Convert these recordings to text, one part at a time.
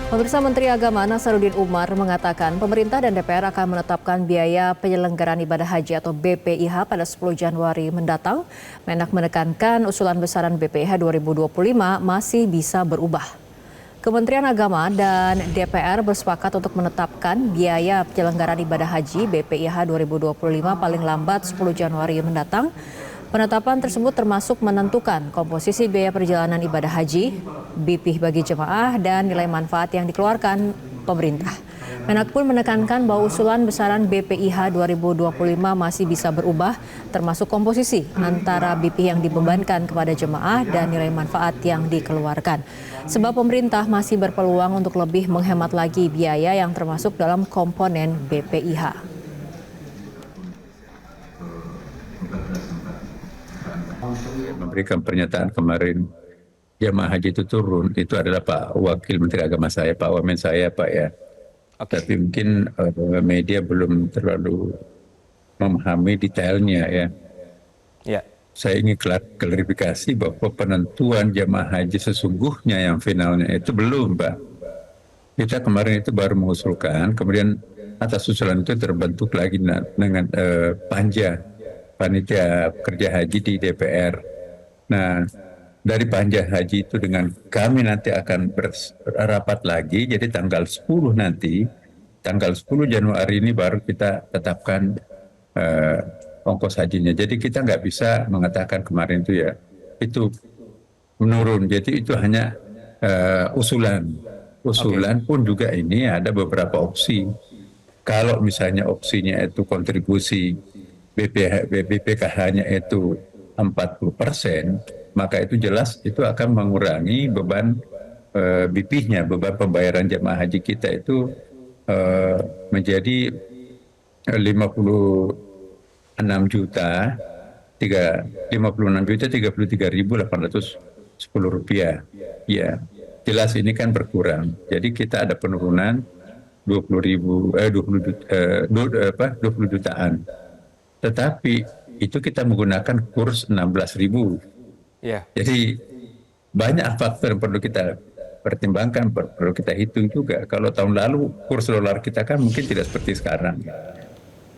Pemirsa, Menteri Agama Nasaruddin Umar mengatakan pemerintah dan DPR akan menetapkan biaya penyelenggaraan ibadah haji atau BPIH pada 10 Januari mendatang. Menak menekankan usulan besaran BPIH 2025 masih bisa berubah. Kementerian Agama dan DPR bersepakat untuk menetapkan biaya penyelenggaraan ibadah haji BPIH 2025 paling lambat 10 Januari mendatang. Penetapan tersebut termasuk menentukan komposisi biaya perjalanan ibadah haji, BP bagi jemaah, dan nilai manfaat yang dikeluarkan pemerintah. Menak pun menekankan bahwa usulan besaran BPIH 2025 masih bisa berubah, termasuk komposisi antara BP yang dibebankan kepada jemaah dan nilai manfaat yang dikeluarkan. Sebab pemerintah masih berpeluang untuk lebih menghemat lagi biaya yang termasuk dalam komponen BPIH. Memberikan pernyataan kemarin jamaah haji itu turun, itu adalah Pak Wakil Menteri Agama saya, Pak Wamen saya, Pak ya. Tapi mungkin media belum terlalu memahami detailnya ya. Ya. Saya ingin klarifikasi bahwa penentuan jamaah haji sesungguhnya yang finalnya itu belum, Pak. Kita kemarin itu baru mengusulkan, kemudian atas usulan itu terbentuk lagi dengan panja, panitia kerja haji di DPR. Nah, dari panja haji itu dengan kami nanti akan berapat lagi, jadi tanggal 10 nanti, tanggal 10 Januari ini baru kita tetapkan ongkos hajinya. Jadi kita nggak bisa mengatakan kemarin itu ya, itu menurun. Jadi itu hanya usulan. Usulan pun juga ini ada beberapa opsi. Kalau misalnya opsinya itu kontribusi BPKH-nya itu 40%, maka itu jelas itu akan mengurangi beban BP-nya, beban pembayaran jemaah haji kita itu menjadi 56 juta 33.810 rupiah. Ya, jelas ini kan berkurang. Jadi kita ada penurunan 20 jutaan. Tetapi itu kita menggunakan kurs 16.000. Ya. Jadi banyak faktor yang perlu kita pertimbangkan, perlu kita hitung juga. Kalau tahun lalu kurs dolar kita kan mungkin tidak seperti sekarang.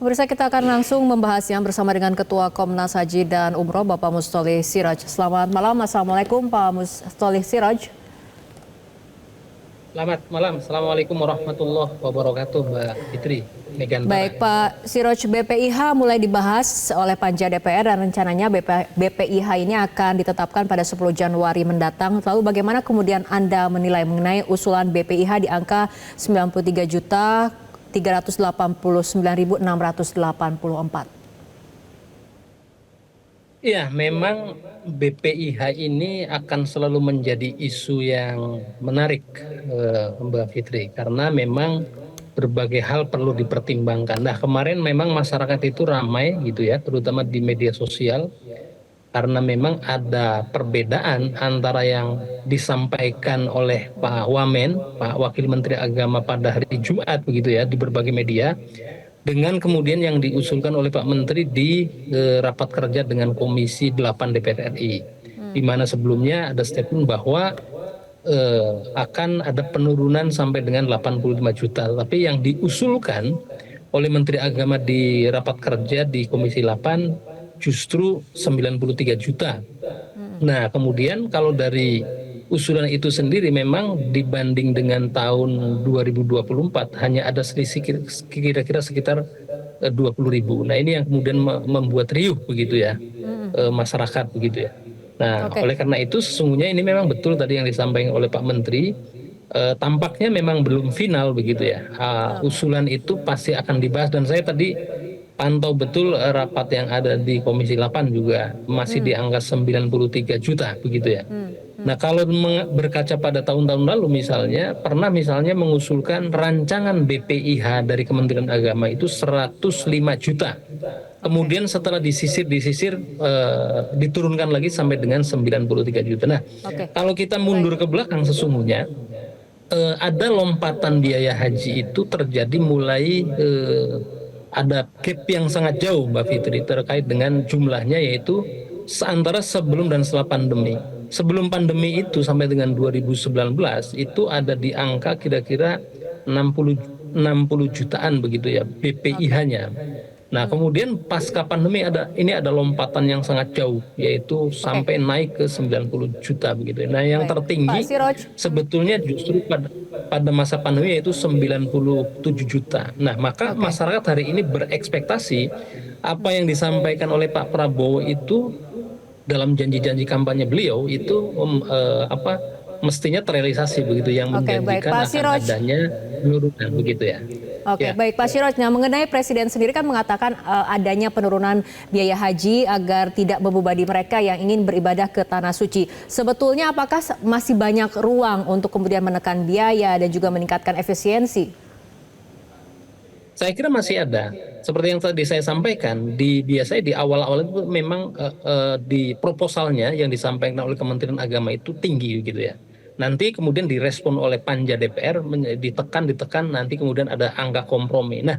Pemirsa, kita akan langsung membahasnya bersama dengan Ketua Komnas Haji dan Umroh, Bapak Mustoleh Siraj. Selamat malam, Assalamualaikum Pak Mustoleh Siraj. Selamat malam, Assalamualaikum warahmatullahi wabarakatuh, Mbak Fitri. Baik Pak Siraj, BPIH mulai dibahas oleh Panja DPR dan rencananya BPIH ini akan ditetapkan pada 10 Januari mendatang. Lalu bagaimana kemudian Anda menilai mengenai usulan BPIH di angka 93.389.684? Iya, memang BPIH ini akan selalu menjadi isu yang menarik, Mbak Fitri, karena memang berbagai hal perlu dipertimbangkan. Nah, kemarin memang masyarakat itu ramai gitu ya, terutama di media sosial, karena memang ada perbedaan antara yang disampaikan oleh Pak Wamen, Pak Wakil Menteri Agama pada hari Jumat begitu ya, di berbagai media, dengan kemudian yang diusulkan oleh Pak Menteri di rapat kerja dengan Komisi 8 DPR RI, di mana sebelumnya ada statement bahwa akan ada penurunan sampai dengan 85 juta. Tapi yang diusulkan oleh Menteri Agama di rapat kerja di Komisi 8 justru 93 juta. Nah, kemudian kalau dari usulan itu sendiri memang dibanding dengan tahun 2024 hanya ada selisih kira-kira sekitar 20.000. Nah, ini yang kemudian membuat riuh begitu ya, masyarakat begitu ya. Nah, oleh karena itu sesungguhnya ini memang betul tadi yang disampaikan oleh Pak Menteri, tampaknya memang belum final begitu ya. Usulan itu pasti akan dibahas, dan saya tadi pantau betul rapat yang ada di Komisi 8 juga masih di angka 93 juta begitu ya. Nah, kalau berkaca pada tahun-tahun lalu misalnya, pernah misalnya mengusulkan rancangan BPIH dari Kementerian Agama itu 105 juta. Kemudian setelah disisir diturunkan lagi sampai dengan 93 juta. Nah, kalau kita mundur ke belakang sesungguhnya ada lompatan biaya haji itu terjadi mulai ada gap yang sangat jauh, Mbak Fitri, terkait dengan jumlahnya, yaitu antara sebelum dan setelah pandemi. sebelum pandemi itu sampai dengan 2019 itu ada di angka kira-kira 60 jutaan begitu ya BPIH-nya. Nah, kemudian pasca pandemi ada lompatan yang sangat jauh, yaitu sampai naik ke 90 juta begitu. Nah, yang Baik. Pak tertinggi Siroj. sebetulnya justru pada masa pandemi yaitu 97 juta. Nah, maka masyarakat hari ini berekspektasi apa yang disampaikan oleh Pak Prabowo itu dalam janji-janji kampanye beliau itu mestinya terrealisasi begitu, yang Oke, baik menjanjikan Pak akan Siroj. adanya penurunan begitu ya. Oke, Ya. baik Pak Siroj. Nah, mengenai Presiden sendiri kan mengatakan adanya penurunan biaya haji agar tidak membebani mereka yang ingin beribadah ke Tanah Suci. Sebetulnya apakah masih banyak ruang untuk kemudian menekan biaya dan juga meningkatkan efisiensi? Saya kira masih ada. Seperti yang tadi saya sampaikan, biasanya di awal-awal itu memang di proposalnya yang disampaikan oleh Kementerian Agama itu tinggi gitu ya. Nanti kemudian direspon oleh Panja DPR, ditekan, nanti kemudian ada angka kompromi. Nah,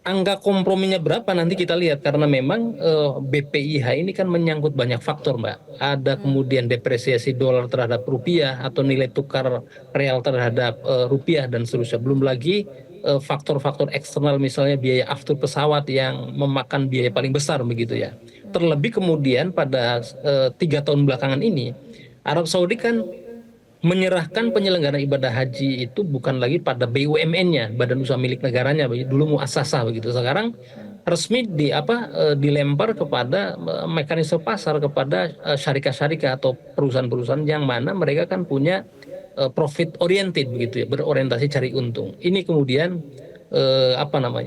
angka komprominya berapa nanti kita lihat, karena memang BPIH ini kan menyangkut banyak faktor, Mbak. Ada kemudian depresiasi dolar terhadap rupiah atau nilai tukar real terhadap rupiah dan seterusnya. Belum lagi faktor-faktor eksternal, misalnya biaya aftur pesawat yang memakan biaya paling besar begitu ya. Terlebih kemudian pada 3 tahun belakangan ini Arab Saudi kan menyerahkan penyelenggaraan ibadah haji itu bukan lagi pada BUMN-nya, Badan Usaha Milik Negaranya, dulu muasasah begitu. Sekarang resmi dilempar kepada mekanisme pasar, kepada syarikat-syarikat atau perusahaan-perusahaan yang mana mereka kan punya profit oriented begitu ya, berorientasi cari untung. Ini kemudian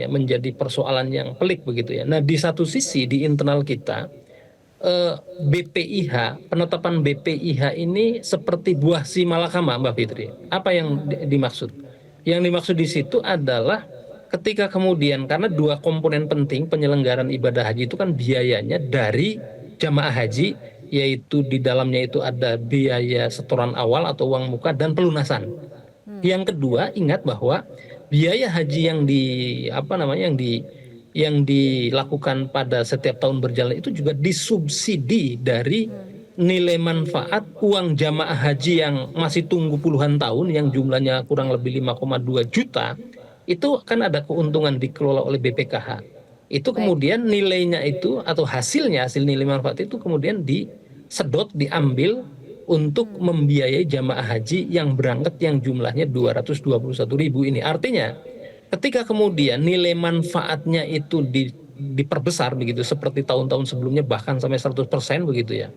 menjadi persoalan yang pelik begitu ya. Nah, di satu sisi di internal kita BPIH, penetapan BPIH ini seperti buah si malakama, Mbak Fitri. Apa yang dimaksud? Yang dimaksud di situ adalah ketika kemudian, karena 2 komponen penting penyelenggaraan ibadah haji itu kan biayanya dari jamaah haji, yaitu di dalamnya itu ada biaya setoran awal atau uang muka dan pelunasan. Yang kedua, ingat bahwa biaya haji yang dilakukan pada setiap tahun berjalan itu juga disubsidi dari nilai manfaat uang jamaah haji yang masih tunggu puluhan tahun, yang jumlahnya kurang lebih 5,2 juta, itu kan ada keuntungan dikelola oleh BPKH. Itu kemudian nilainya itu atau hasil nilai manfaat itu kemudian disedot, diambil untuk membiayai jamaah haji yang berangkat yang jumlahnya 221.000 ini. Artinya ketika kemudian nilai manfaatnya itu diperbesar begitu seperti tahun-tahun sebelumnya bahkan sampai 100% begitu ya,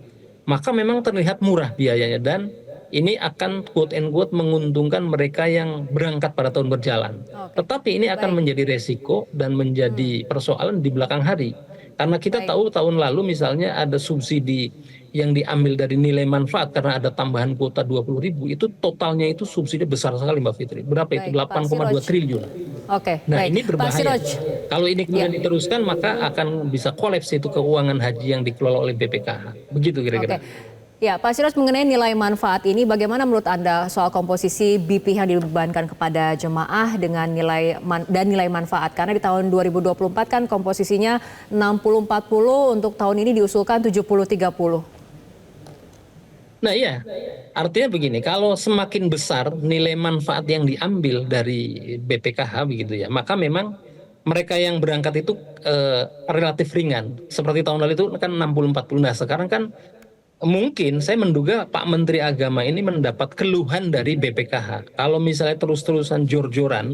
maka memang terlihat murah biayanya, dan ini akan quote and quote menguntungkan mereka yang berangkat pada tahun berjalan. Tetapi ini akan menjadi resiko dan menjadi persoalan di belakang hari, karena kita tahu tahun lalu misalnya ada subsidi yang diambil dari nilai manfaat karena ada tambahan kuota 20.000, itu totalnya itu subsidi besar sekali, Mbak Fitri. Berapa itu? 8,2 triliun. Oke, Nah, baik. ini Pak berbahaya. Siroj. Kalau ini kemudian diteruskan, maka akan bisa kolaps itu keuangan haji yang dikelola oleh BPKH. Begitu kira-kira. Ya, Pak Siroj, mengenai nilai manfaat ini, bagaimana menurut Anda soal komposisi BP yang dibebankan kepada jemaah dengan nilai manfaat? Karena di tahun 2024 kan komposisinya 60-40, untuk tahun ini diusulkan 70-30. Nah iya, artinya begini, kalau semakin besar nilai manfaat yang diambil dari BPKH begitu ya, maka memang mereka yang berangkat itu relatif ringan. Seperti tahun lalu itu kan 60-40. Nah, sekarang kan mungkin saya menduga Pak Menteri Agama ini mendapat keluhan dari BPKH. Kalau misalnya terus-terusan jor-joran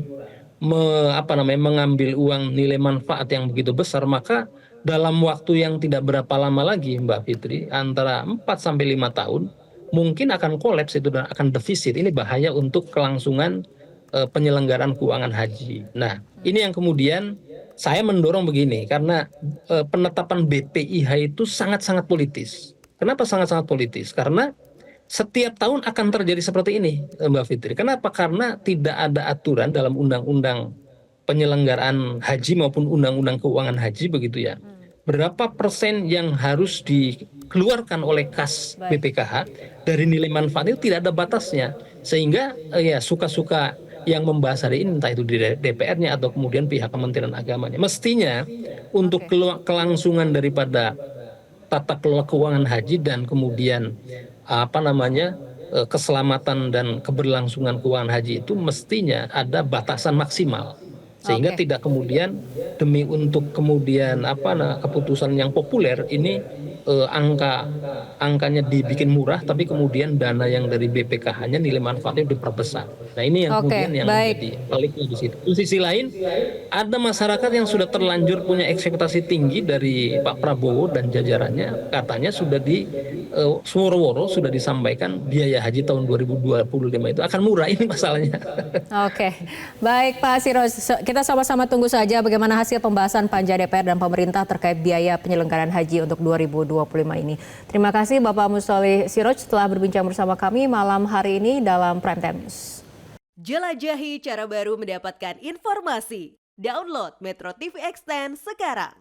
mengambil uang nilai manfaat yang begitu besar, maka dalam waktu yang tidak berapa lama lagi, Mbak Fitri, antara 4 sampai 5 tahun mungkin akan kolaps itu dan akan defisit. Ini bahaya untuk kelangsungan penyelenggaraan keuangan haji. Nah, ini yang kemudian saya mendorong begini, karena penetapan BPIH itu sangat-sangat politis. Kenapa sangat-sangat politis? Karena setiap tahun akan terjadi seperti ini, Mbak Fitri. Kenapa? Karena tidak ada aturan dalam undang-undang penyelenggaraan haji maupun undang-undang keuangan haji begitu ya. Berapa persen yang harus dikeluarkan oleh kas BPKH dari nilai manfaat itu tidak ada batasnya. Sehingga ya suka-suka yang membahas hari ini, entah itu di DPR-nya atau kemudian pihak Kementerian Agamanya. Mestinya untuk kelangsungan daripada tata kelola keuangan haji dan kemudian keselamatan dan keberlangsungan keuangan haji itu mestinya ada batasan maksimal, sehingga Oke. tidak kemudian demi untuk kemudian keputusan yang populer ini angkanya dibikin murah, tapi kemudian dana yang dari BPKH-nya nilai manfaatnya diperbesar. Nah ini yang kemudian Oke, yang baik. menjadi peliknya di situ. Di sisi lain ada masyarakat yang sudah terlanjur punya ekspektasi tinggi dari Pak Prabowo dan jajarannya, katanya sudah di Suworo-woro sudah disampaikan biaya haji tahun 2025 itu akan murah, ini masalahnya. Oke, baik Pak Siroj, kita sama-sama tunggu saja bagaimana hasil pembahasan panja DPR dan pemerintah terkait biaya penyelenggaraan haji untuk 2025 ini. Terima kasih Bapak Mustoli Siroj telah berbincang bersama kami malam hari ini dalam Prime Time News. Jelajahi cara baru mendapatkan informasi. Download Metro TV Extend sekarang.